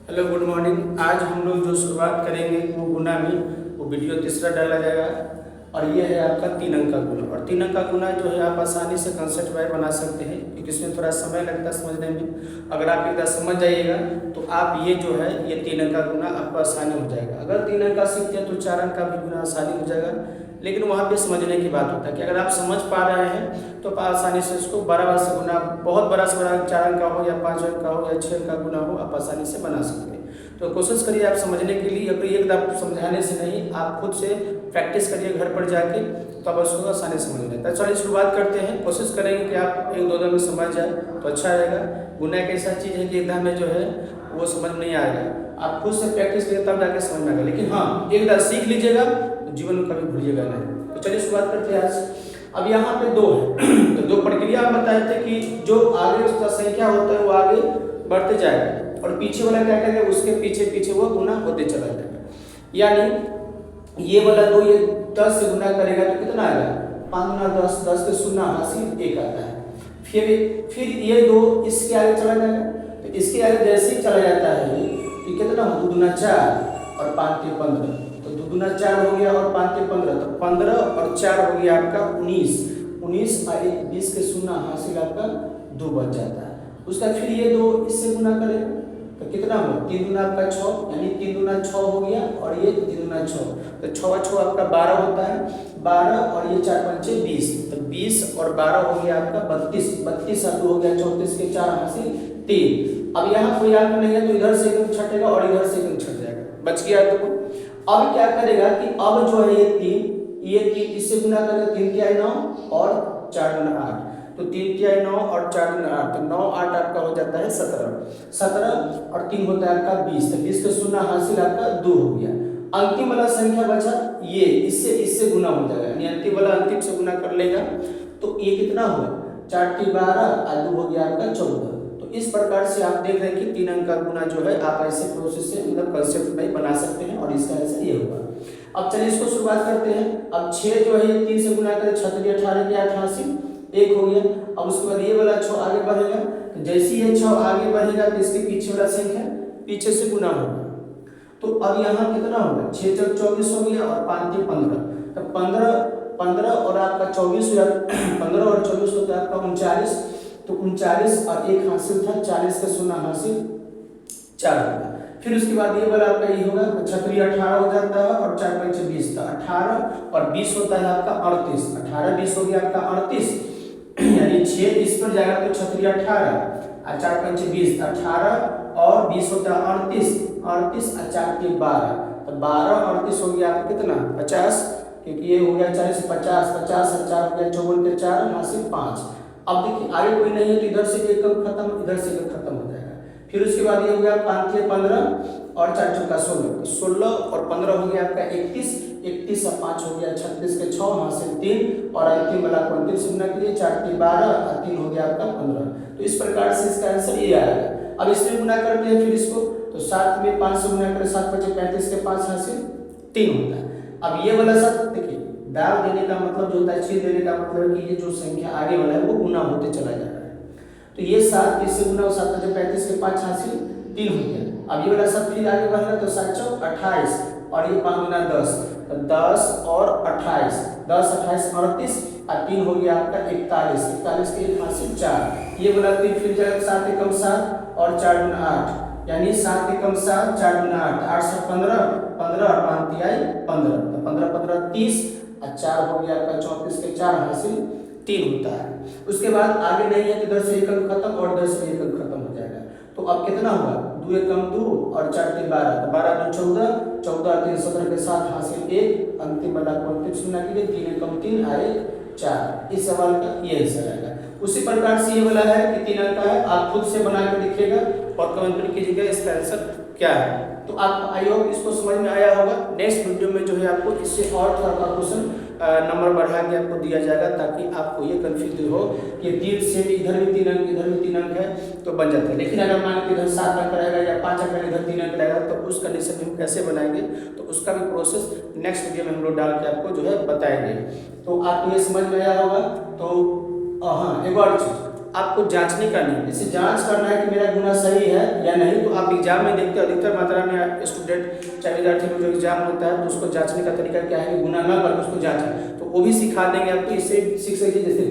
Hello good morning. आज हम लोग जो शुरुआत करेंगे वो गुना में वो वीडियो तीसरा डाला जाएगा और ये है आपका 3 अंक का गुना। और 3 अंक का गुना जो है आप आसानी से कंसेप्ट वाइज बना सकते हैं क्योंकि इसमें थोड़ा समय लगता है समझने में। अगर आप एक बार समझ जाइएगा तो आप ये जो है ये 3 अंक का गुना आपको आसानी हो जाएगा। अगर 3 अंक का सीखते हैं तो 4 अंक का भी गुना आसानी हो जाएगा, लेकिन वहाँ पे समझने की बात होता है कि अगर आप समझ पा रहे हैं तो आप आसानी से इसको 12 बार से गुना, बहुत बड़ा से बड़ा 4 अंक का हो या 5 अंक का हो या 6 अंक का गुना हो, आप आसानी से बना सकते हैं। तो कोशिश करिए आप समझने के लिए, अगर एक बार समझाने से नहीं, आप खुद से प्रैक्टिस करिए घर पर जाके, तो आप उसको आसानी से समझ लेते हैं। चलिए शुरुआत करते हैं। कोशिश करेंगे कि आप 1-2 दिन में समझ जाए तो अच्छा रहेगा। गुना एक ऐसा चीज़ है कि एकदम में जो है वो समझ नहीं आएगा, आप खुद से प्रैक्टिस करिए तब जाके समझ में आएगा। लेकिन हाँ, एक बार सीख लीजिएगा तो जीवन में कभी भूलिएगा नहीं। तो चलिए शुरुआत करते हैं आज। अब यहाँ पे 2 है तो 2 प्रक्रिया आप बताए थे कि जो आगे उसका संख्या होता है वो आगे बढ़ते जाएगा और पीछे वाला क्या करेगा, उसके पीछे पीछे वो गुना होते चला जाएगा। यानी ये वाला 2 ये 10 से गुना करेगा तो कितना आएगा, 5 गुना 10, 10 के शून्य हासिल 1 आता है। फिर ये 2 इसके आगे चला जाएगा, तो इसके आगे जैसे ही चला जाता है तो कितना हो, 2 गुना 4 और 5 के 15, तो 2 गुना 4 हो गया और 5 के 15, तो 15 और 4 हो गया आपका 19, 19 और 1 20 के शून्य हासिल आपका 2 बच जाता है। उसका फिर ये 2 इससे गुना करेगा तो कितना हो, 3 गुना आपका 6, यानी 3 गुना 6 हो गया और ये 3 गुना 6, तो 6 आपका 12 होता है, 12 और ये 4 पंचे 20, तो 20 और 12 हो गया आपका 32, 32 और 2 हो गया 34 के 4 हासिल 3। अब यहाँ कोई अंक नहीं है तो इधर से एक छटेगा और इधर से एक छट जाएगा, बच गया। तो अब क्या करेगा कि अब जो है ये 3 इससे गुना करेगा, 3 तिहाई 9 और 4 गुना 8, तो 3 तिहाई 9 और 4 गुना 8, तो 9 8 आपका हो जाता है 17, 17 और 3 होता है आपका 20, तो 20 का शून्य हासिल आपका 2 हो गया। अंतिम वाला संख्या बचा ये, इससे गुना हो जाएगा, यानी अंतिम वाला अंतिम से गुना कर लेगा तो ये कितना हुआ, 4 × 12 और 2 हो गया आपका 14। तो इस प्रकार से आप देख रहे हैं कि 3 अंक का गुना जो है आप ऐसे प्रोसेस से मतलब कंसेप्ट में बना सकते हैं और इसका ऐसा ये होगा। अब चलिए इसको शुरुआत करते हैं। अब 6 जो है ये 3 से गुना करें, 6 × 18 के 88, 1 हो गया। अब उसके बाद ये वाला 6 आगे बढ़ेगा, तो जैसे ये 6 आगे बढ़ेगा तो इसके पीछे वाला संख्या पीछे से गुना होगा, तो अब यहाँ कितना होगा, 6 × 24 हो गया और 5 × 15, तो 15 और आपका 24 हो, 15 और 24 होता है आपका 39, तो 39 और 1 हासिल था, 40 का शून्य हासिल 4 होगा। फिर उसके बाद ये वाला आपका ये होगा, 36 18 हो जाता है और 4 पंचे 20, तो 18 और 20 होता है आपका 38, 18 20 हो गया आपका 38, यानी 6 इस पर जाएगा तो 36 18 और 4 पंचे 20, 18 और 20 होता है 38, 38 और 4 के 12, तो 12 और 38 हो गया आपका कितना 50, क्योंकि ये हो गया 40 50, 50 और 4 हो गया 54 के 4 हासिल 5। अब देखिए आगे कोई नहीं है तो इधर से एक कम खत्म, इधर से एक खत्म हो जाएगा। फिर उसके बाद ये हो गया 5 × 15 और 4 × 4 16, तो 16 और 15 हो गया आपका 31, 31 और 5 हो गया 36 के 6 हासिल 3, और अंतिम वाला को अंतिम से गुना कीजिए, 4 × 12 और 3 हो गया आपका 15। तो इस प्रकार से इसका आंसर ये आएगा। अब इसमें गुना करते हैं फिर इसको, तो 7 में 5 से गुना करें, 7 × 5 35 के 5 हासिल 3 होता है। अब ये वाला सब देखिए, डाल देने का मतलब जो होता है, छेद देने का मतलब है कि ये जो संख्या आगे वाला है वो गुना होते चला जा रहा है। तो ये 7 इससे गुना हो, 7 × 35 के 5 हासिल 3 हो गया। अब ये वाला सब फिर आगे बढ़ेगा तो 7 × 4 28 और ये 5 गुना 10, तो 10 और 28, 10 28 38 और 3 हो गया आपका 41, 41 के 1 हासिल 4। ये वाला 3 फिर जाएगा 7 × 7 और 4 × 8, यानी 7 × 7 4 × 8, 8 से 15, 15 और 5 तिहाई 15, तो 15 15 30 और 4 हो गया आपका 34 के 4 हासिल 3 होता है। उसके बाद आगे नहीं है तो इधर से एक अंक खत्म और इधर से एक अंक खत्म हो जाएगा। तो अब कितना हुआ, 2 × 1 = 2 और 4 × 3 = 12, तो 12 × 2 = 14, 14 और 3 17 के 7 हासिल 1, अंतिम वाला को अंतिम से गुना कीजिए, 3 × 1 = 3 और 1 4। इस सवाल का ये आंसर आएगा। उसी प्रकार से ये वाला है कि 3 अंक का है, आप खुद से बना के लिखिएगा और कमेंट कीजिएगा इसका आंसर क्या है। तो आप आई होप इसको समझ में आया होगा। नेक्स्ट वीडियो में जो है आपको इससे और थोड़ा सा क्वेश्चन नंबर बढ़ा के आपको दिया जाएगा ताकि आपको ये कंफ्यूज हो कि 3 से इधर भी 3 अंक इधर भी 3 अंक है तो बन जाता है। लेकिन अगर मान लीजिए इधर 7 अंक रहेगा या 5 अंक इधर 3 अंक रहेगा तो उस कंडीशन में हम कैसे बनाएंगे, तो उसका भी प्रोसेस नेक्स्ट वीडियो में हम लोग डाल के आपको जो है बताएंगे। तो आपको ये समझ में आया होगा। तो हाँ, एक और चीज़ आपको जांचने का नहीं, इसे जांच करना है कि मेरा गुना सही है या नहीं। तो आप एग्जाम में देखते हो अधिकतर मात्रा में स्टूडेंट चाहे विद्यार्थी को जो एग्जाम होता है तो उसको जांचने का तरीका क्या है कि गुना न करके उसको जांचें, तो वो भी सिखा देंगे आपको। इससे सीख सकते जैसे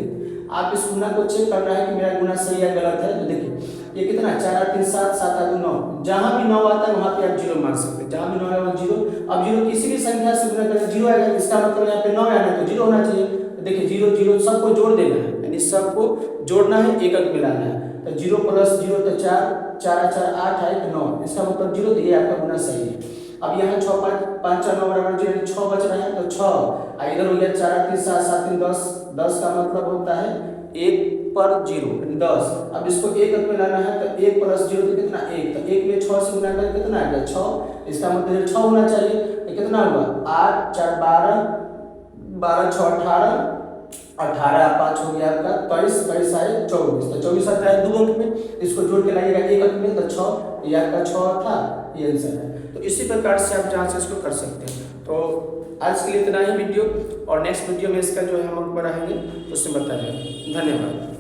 आप इस गुना को चेक करना है कि मेरा गुना सही या गलत है। तो देखिए ये कितना 4 8 3 7 7 8 9, जहाँ भी 9 आता है वहाँ पे आप 0 मान सकते हैं, जहाँ भी 9 आएगा 0। अब 0 किसी भी संख्या से गुना करें 0 आएगा, इसका मतलब यहाँ पे 9 आना है तो 0 होना चाहिए। तो देखिए 0 0 सबको जोड़ देना है, यानी सबको जोड़ना है, एकक मिलाना है। तो 0 + 0 तो 4, 4 4 8 है तो 9, इसका मतलब 0, तो ये आपका गुना सही है। अब यहाँ 6 5 5 4 9 बराबर 0, 6 बच रहा है तो 6, इधर हो गया 4 8 3 7 7 3 10, 10 का मतलब होता है 1 पर 0 10। अब इसको एकक में लाना है तो 1 + 0 तो कितना 1, तो 1 में 6 से गुना करके कितना आ गया 6, इसका मतलब 6 होना चाहिए। तो कितना हुआ 8 4 12, 12 6 18, 18 5 हो गया आपका 22, 22 आए 24, तो 24 आता है 2 अंक में, इसको जोड़ के लाइएगा एकक में तो 6, ये आपका 6 था, ये आंसर है। तो इसी प्रकार से आप जांच इसको कर सकते हैं। तो आज के लिए इतना ही वीडियो, और नेक्स्ट वीडियो में इसका जो है हम बढ़ाएंगे उसमें बताएंगे। धन्यवाद।